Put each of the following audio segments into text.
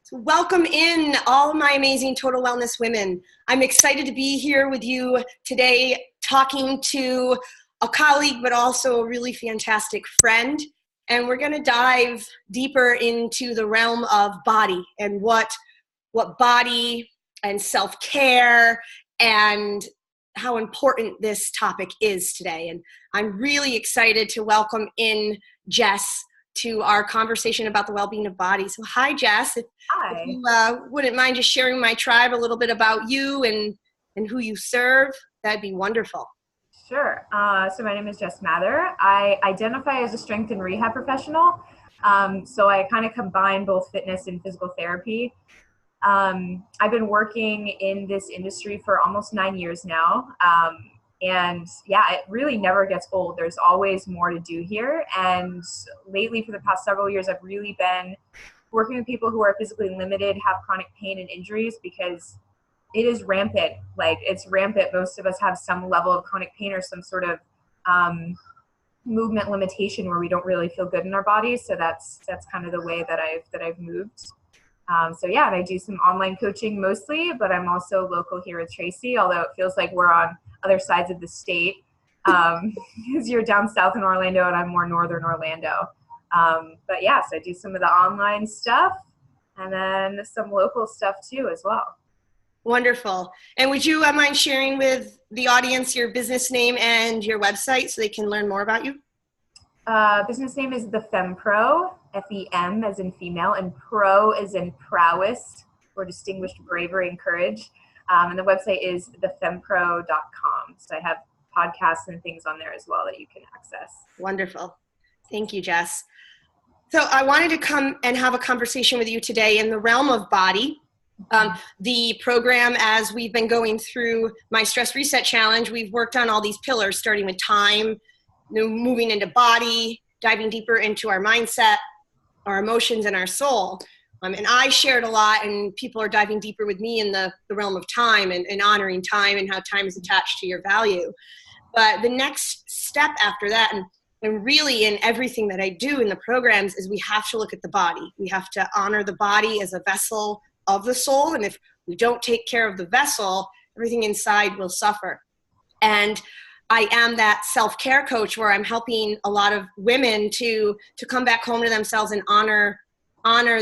So welcome in all my amazing total wellness women. I'm excited to be here with you today talking to a colleague, but also a really fantastic friend. And we're going to dive deeper into the realm of body and what body and self-care and how important this topic is today. And I'm really excited to welcome in Jess to our conversation about the well-being of body. So hi, Jess. Hi. If you wouldn't mind just sharing my tribe a little bit about you and who you serve, that'd be wonderful. Sure. So my name is Jess Mather. I identify as a strength and rehab professional. So I kind of combine both fitness and physical therapy. I've been working in this industry for almost 9 years now. And yeah, it really never gets old. There's always more to do here. And lately, for the past several years, I've really been working with people who are physically limited, have chronic pain and injuries, because it is rampant. Like, it's rampant. Most of us have some level of chronic pain or some sort of movement limitation where we don't really feel good in our bodies. So that's kind of the way that I've moved. So yeah, and I do some online coaching mostly, but I'm also local here with Tracy, although it feels like we're on other sides of the state, because you're down south in Orlando and I'm more northern Orlando. But yeah, so I do some of the online stuff and then some local stuff too as well. Wonderful. And would you mind sharing with the audience your business name and your website so they can learn more about you? Business name is The FemPro, F-E-M as in female, and pro as in prowess, or distinguished bravery and courage. And the website is thefempro.com. So I have podcasts and things on there as well that you can access. Wonderful. Thank you, Jess. So I wanted to come and have a conversation with you today in the realm of body. The program, as we've been going through my Stress Reset Challenge, we've worked on all these pillars, starting with time, moving into body, diving deeper into our mindset, our emotions, and our soul. And I shared a lot, and people are diving deeper with me in the realm of time and honoring time and how time is attached to your value. But the next step after that, and really in everything that I do in the programs, is we have to look at the body. We have to honor the body as a vessel of the soul. And if we don't take care of the vessel, everything inside will suffer. And I am that self-care coach where I'm helping a lot of women to come back home to themselves and honor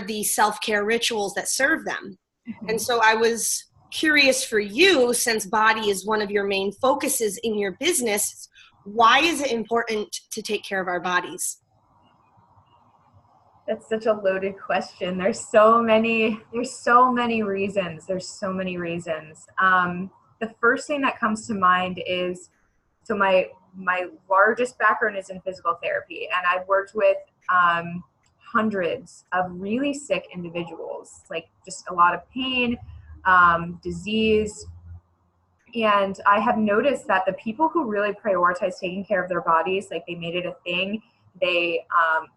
the self-care rituals that serve them. Mm-hmm. And so I was curious for you, since body is one of your main focuses in your business, why is it important to take care of our bodies? That's such a loaded question. There's so many reasons. The first thing that comes to mind is, so my largest background is in physical therapy, and I've worked with hundreds of really sick individuals, like just a lot of pain, disease. And I have noticed that the people who really prioritize taking care of their bodies, like they made it a thing, they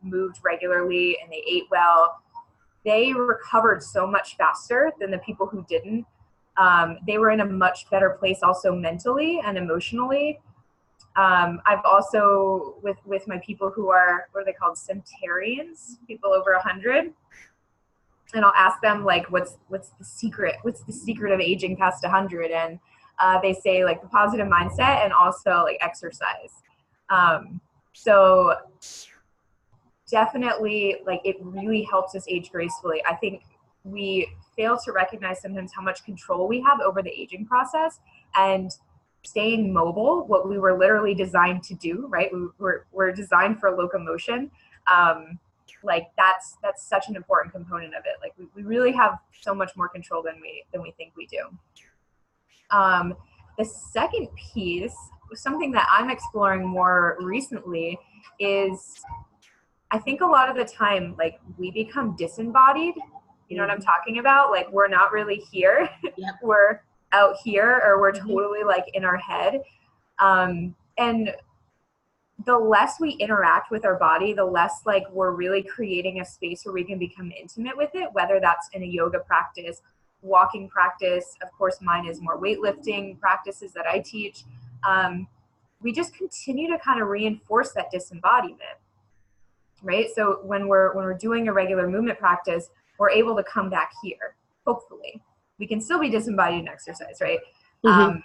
moved regularly and they ate well, they recovered so much faster than the people who didn't. They were in a much better place also mentally and emotionally. I've also, with my people who are, what are they called, centenarians, people over 100, and I'll ask them, like, what's the secret of aging past 100? And they say, like, the positive mindset and also, like, exercise. So definitely, like, it really helps us age gracefully. I think we fail to recognize sometimes how much control we have over the aging process, and staying mobile, what we were literally designed to do, right? We're designed for locomotion. Like that's such an important component of it. Like we really have so much more control than we think we do. The second piece, something that I'm exploring more recently, is I think a lot of the time, like, we become disembodied. You know what I'm talking about? Like, we're not really here. Yep. We're out here, or we're totally like in our head. And the less we interact with our body, the less like we're really creating a space where we can become intimate with it, whether that's in a yoga practice, walking practice. Of course, mine is more weightlifting practices that I teach. We just continue to kind of reinforce that disembodiment. right? So when we're doing a regular movement practice, we're able to come back here. Hopefully, we can still be disembodied in exercise, right? Mm-hmm.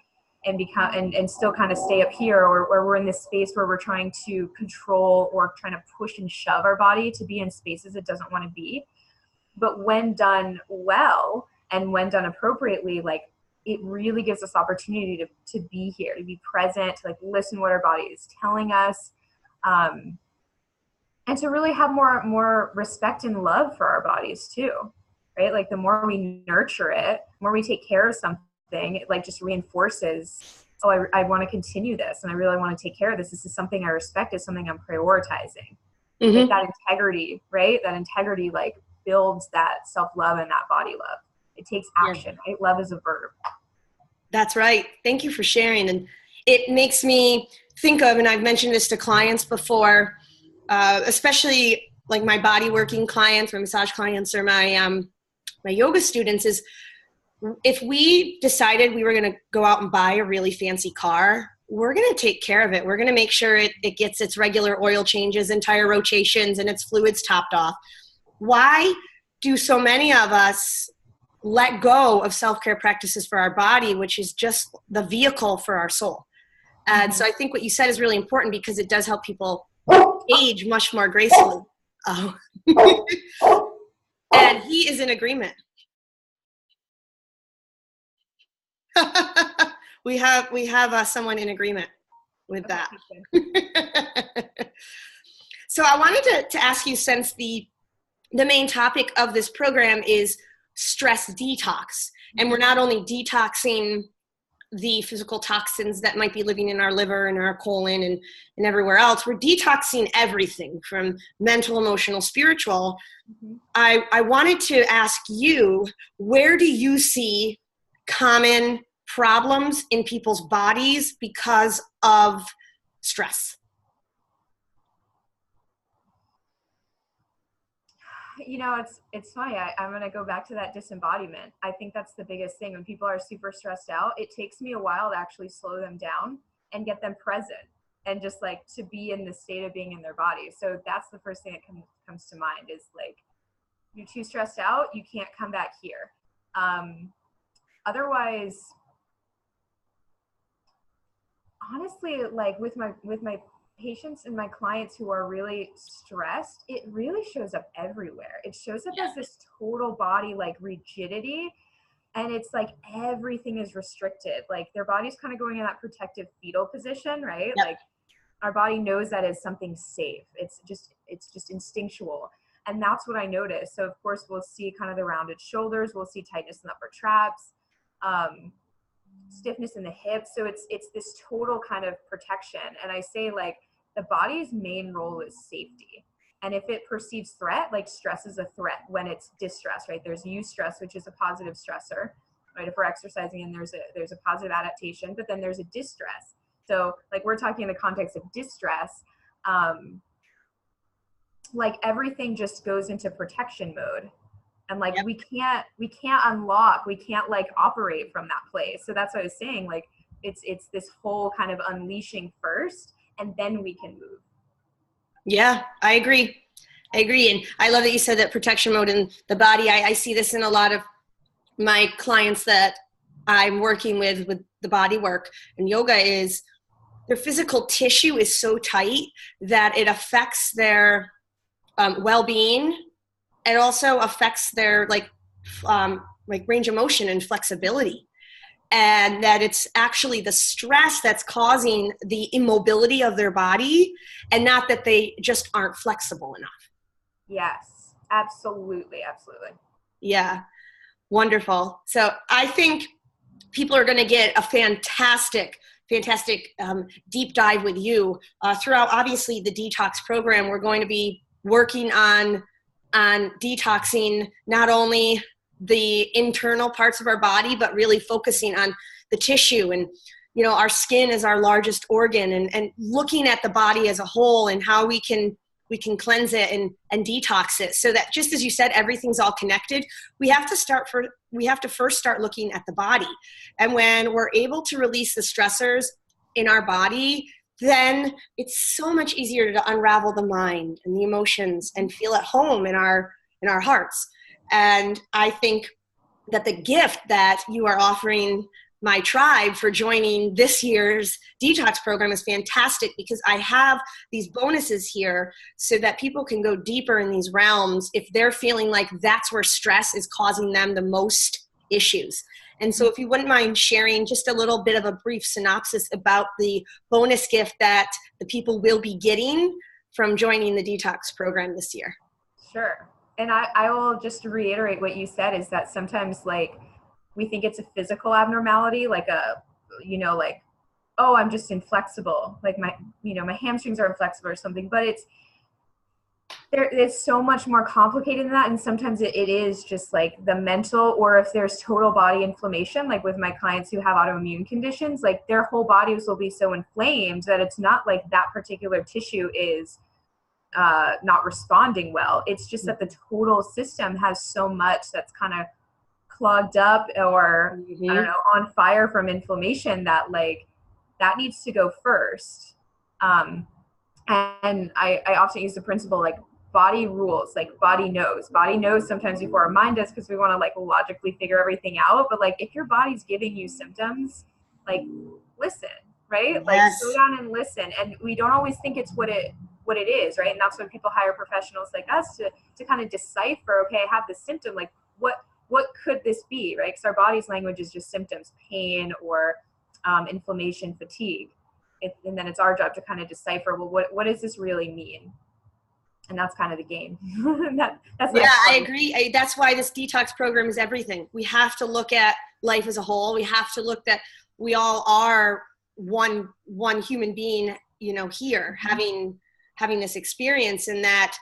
And become and still kind of stay up here, or we're in this space where we're trying to control or trying to push and shove our body to be in spaces it doesn't want to be. But when done well and when done appropriately, like, it really gives us opportunity to be here, to be present, to like listen what our body is telling us, and to really have more respect and love for our bodies too, right? Like the more we nurture it, the more we take care of something, it like just reinforces, oh, I want to continue this, and I really want to take care of this. This is something I respect. It's something I'm prioritizing. Mm-hmm. Like that integrity, right? That integrity like builds that self-love and that body love. It takes action, right? Love is a verb. That's right. Thank you for sharing. And it makes me think of, and I've mentioned this to clients before, especially like my body working clients, my massage clients, or my yoga students, is if we decided we were going to go out and buy a really fancy car, we're going to take care of it. We're going to make sure it gets its regular oil changes and tire rotations and its fluids topped off. Why do so many of us let go of self-care practices for our body, which is just the vehicle for our soul? And so I think what you said is really important, because it does help people age much more gracefully. Oh. And he is in agreement. we have someone in agreement with that. So I wanted to ask you, since the main topic of this program is stress detox, and we're not only detoxing the physical toxins that might be living in our liver and our colon and everywhere else, we're detoxing everything from mental, emotional, spiritual. Mm-hmm. I wanted to ask you, where do you see common problems in people's bodies because of stress? You know, it's funny. I'm going to go back to that disembodiment. I think that's the biggest thing. When people are super stressed out, it takes me a while to actually slow them down and get them present and just like to be in the state of being in their body. So that's the first thing that comes to mind is like, you're too stressed out, you can't come back here. Otherwise, honestly, like with my patients and my clients who are really stressed, it really shows up everywhere. It shows up as this total body like rigidity, and it's like everything is restricted. Like their body's kind of going in that protective fetal position, right? Like our body knows that is something safe. It's just instinctual. And that's what I noticed. So of course we'll see kind of the rounded shoulders, we'll see tightness in the upper traps, stiffness in the hips. So it's this total kind of protection. And I say like the body's main role is safety. And if it perceives threat, like stress is a threat when it's distress, right? There's eustress, which is a positive stressor, right? If we're exercising and there's a positive adaptation, but then there's a distress. So like we're talking in the context of distress, like everything just goes into protection mode. And like we can't unlock, we can't like operate from that place. So that's what I was saying, like it's this whole kind of unleashing first, and then we can move. Yeah, I agree. And I love that you said that protection mode in the body. I see this in a lot of my clients that I'm working with the body work and yoga, is their physical tissue is so tight that it affects their well-being. It also affects their like range of motion and flexibility, and that it's actually the stress that's causing the immobility of their body, and not that they just aren't flexible enough. Yes, absolutely. Yeah, wonderful. So I think people are going to get a fantastic deep dive with you throughout, obviously, the Detox program. We're going to be working on detoxing not only the internal parts of our body, but really focusing on the tissue. And, you know, our skin is our largest organ, and looking at the body as a whole and how we can cleanse it and detox it, so that, just as you said, everything's all connected. We have to first start looking at the body. And when we're able to release the stressors in our body, then it's so much easier to unravel the mind and the emotions and feel at home in our hearts. And I think that the gift that you are offering my tribe for joining this year's detox program is fantastic, because I have these bonuses here so that people can go deeper in these realms if they're feeling like that's where stress is causing them the most issues. And so if you wouldn't mind sharing just a little bit of a brief synopsis about the bonus gift that the people will be getting from joining the detox program this year. Sure. And I will just reiterate what you said, is that sometimes like we think it's a physical abnormality, like like, oh, I'm just inflexible. Like my hamstrings are inflexible or something, but it's so much more complicated than that. And sometimes it is just like the mental, or if there's total body inflammation, like with my clients who have autoimmune conditions, like their whole bodies will be so inflamed that it's not like that particular tissue is not responding well. It's just that the total system has so much that's kind of clogged up, or I don't know, on fire from inflammation, that like that needs to go first. And I often use the principle like body rules, like body knows sometimes before our mind does, because we want to like logically figure everything out. But like if your body's giving you symptoms, like listen, right? Yes. Like slow down and listen. And we don't always think it's what it is, right? And that's when people hire professionals like us to kind of decipher, okay, I have this symptom, like what could this be, right? Because our body's language is just symptoms, pain or inflammation, fatigue. And then it's our job to kind of decipher, well, what does this really mean? And that's kind of the game. I agree. That's why this detox program is everything. We have to look at life as a whole. We have to look that we all are one human being, here having this experience, and that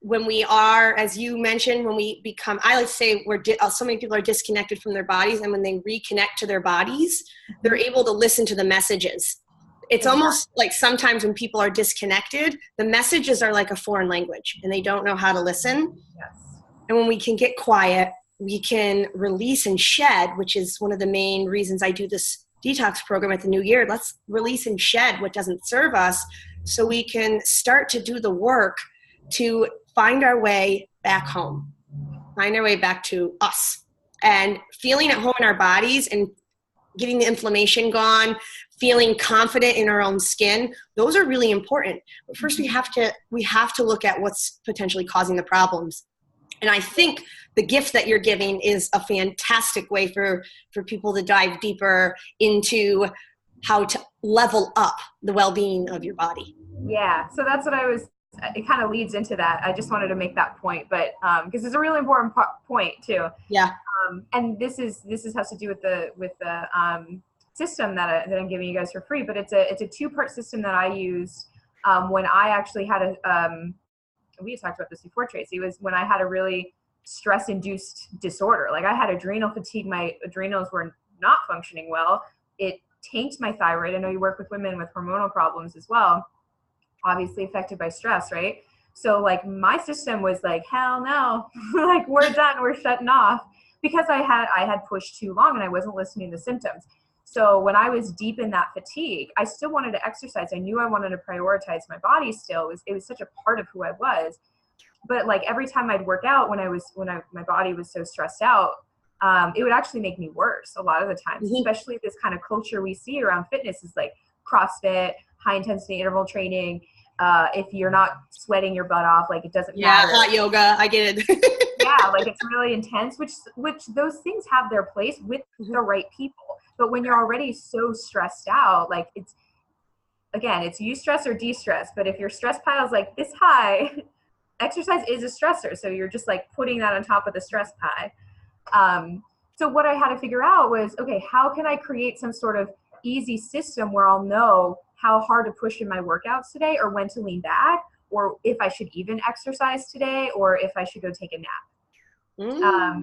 when we are, as you mentioned, when we become, I like to say so many people are disconnected from their bodies, and when they reconnect to their bodies, they're able to listen to the messages. It's almost like sometimes when people are disconnected, the messages are like a foreign language and they don't know how to listen. Yes. And when we can get quiet, we can release and shed, which is one of the main reasons I do this detox program at the new year. Let's release and shed what doesn't serve us, so we can start to do the work to find our way back home, find our way back to us, and feeling at home in our bodies and getting the inflammation gone, feeling confident in our own skin. Those are really important. But first we have to look at what's potentially causing the problems. And I think the gift that you're giving is a fantastic way for people to dive deeper into how to level up the well-being of your body. Yeah, so that's what it kind of leads into that. I just wanted to make that point, but because it's a really important point too. Yeah. And this has to do with the system that I'm giving you guys for free, but it's a two-part system that I used when I actually had we had talked about this before, Tracy, was when I had a really stress-induced disorder. Like I had adrenal fatigue, my adrenals were not functioning well. It tanked my thyroid. I know you work with women with hormonal problems as well, obviously affected by stress, right? So like my system was like, hell no, like we're done, we're shutting off, because I had pushed too long and I wasn't listening to the symptoms. So when I was deep in that fatigue, I still wanted to exercise. I knew I wanted to prioritize my body still. It was such a part of who I was. But like every time I'd work out when my body was so stressed out, it would actually make me worse a lot of the times, especially this kind of culture we see around fitness is like CrossFit, high intensity interval training. If you're not sweating your butt off, like it doesn't matter. Hot yoga, I get it. Yeah, like it's really intense, which those things have their place with the right people. But when you're already so stressed out, like it's eustress or de-stress. But if your stress pile is like this high, exercise is a stressor. So you're just like putting that on top of the stress pie. So what I had to figure out was, okay, how can I create some sort of easy system where I'll know how hard to push in my workouts today, or when to lean back, or if I should even exercise today, or if I should go take a nap.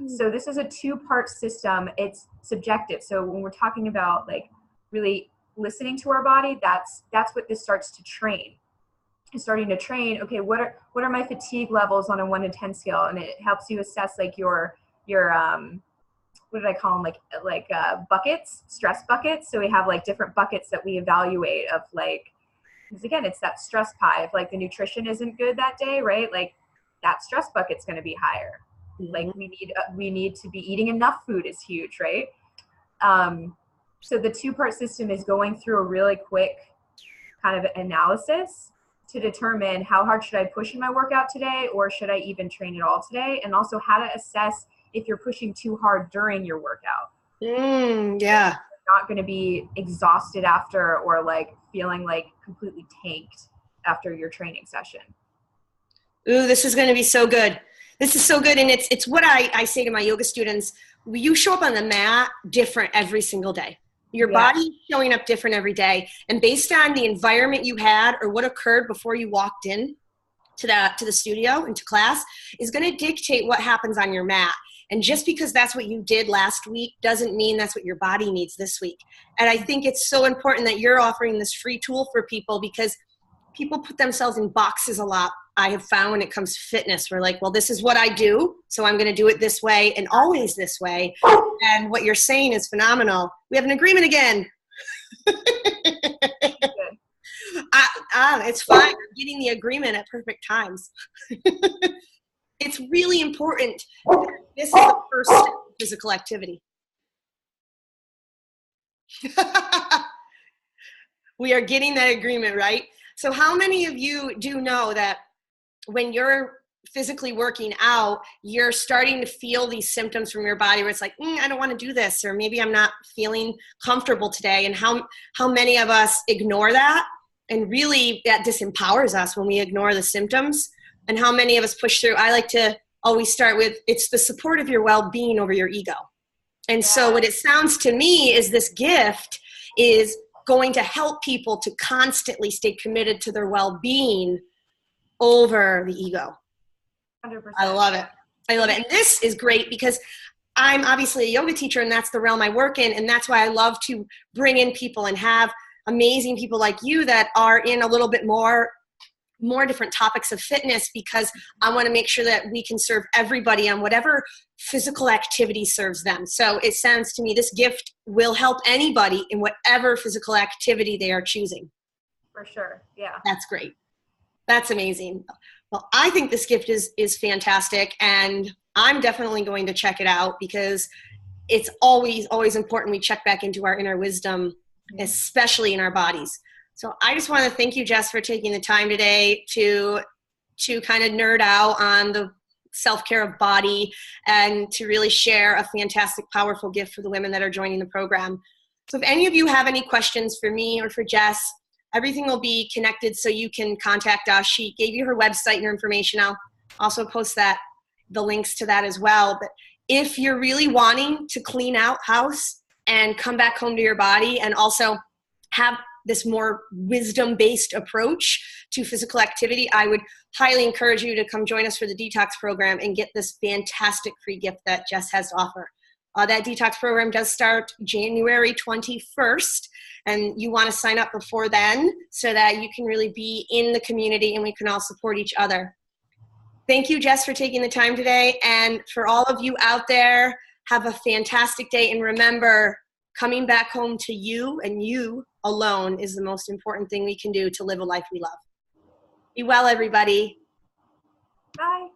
So this is a two-part system. It's subjective. So when we're talking about like really listening to our body, that's what this starts to train. It's starting to train, okay, what are my fatigue levels on a 1 to 10 scale? And it helps you assess like your what did I call them? Like buckets, stress buckets. So we have like different buckets that we evaluate of like Because again, it's that stress pie. If like the nutrition isn't good that day, right? Like that stress bucket's going to be higher. Like we need to be eating enough food is huge, right? So the 2-part system is going through a really quick kind of analysis to determine how hard should I push in my workout today, or should I even train at all today? And also how to assess if you're pushing too hard during your workout. Yeah. You're not going to be exhausted after, or like feeling like completely tanked after your training session. Ooh, this is going to be so good. This is so good. And it's what I say to my yoga students. You show up on the mat different every single day. Your body's showing up different every day. And based on the environment you had or what occurred before you walked in to the studio and to class is going to dictate what happens on your mat. And just because that's what you did last week doesn't mean that's what your body needs this week. And I think it's so important that you're offering this free tool for people, because people put themselves in boxes a lot. I have found when it comes to fitness, we're like, well, this is what I do, so I'm going to do it this way and always this way. And what you're saying is phenomenal. We have an agreement again. It's fine. I'm getting the agreement at perfect times. It's really important that this is the first step of physical activity. We are getting that agreement, right? So how many of you do know that when you're physically working out, you're starting to feel these symptoms from your body where it's like, I don't want to do this, or maybe I'm not feeling comfortable today? And how many of us ignore that? And really that disempowers us when we ignore the symptoms. And how many of us push through? I like to always start with, it's the support of your well-being over your ego. And so what it sounds to me is this gift is going to help people to constantly stay committed to their well-being over the ego. 100%. I love it. I love it. And this is great because I'm obviously a yoga teacher, and that's the realm I work in. And that's why I love to bring in people and have amazing people like you that are in a little bit more different topics of fitness, because I want to make sure that we can serve everybody on whatever physical activity serves them. So it sounds to me this gift will help anybody in whatever physical activity they are choosing. For sure. Yeah. That's great. That's amazing. Well, I think this gift is fantastic, and I'm definitely going to check it out, because it's always important we check back into our inner wisdom, especially in our bodies. So I just want to thank you, Jess, for taking the time today to kind of nerd out on the self-care of body and to really share a fantastic, powerful gift for the women that are joining the program. So if any of you have any questions for me or for Jess, everything will be connected so you can contact us. She gave you her website and her information. I'll also post the links to that as well. But if you're really wanting to clean out house and come back home to your body and also have this more wisdom-based approach to physical activity, I would highly encourage you to come join us for the Detox program and get this fantastic free gift that Jess has to offer. That Detox program does start January 21st, and you want to sign up before then so that you can really be in the community and we can all support each other. Thank you, Jess, for taking the time today. And for all of you out there, have a fantastic day. And remember, coming back home to you and you alone is the most important thing we can do to live a life we love. Be well, everybody. Bye.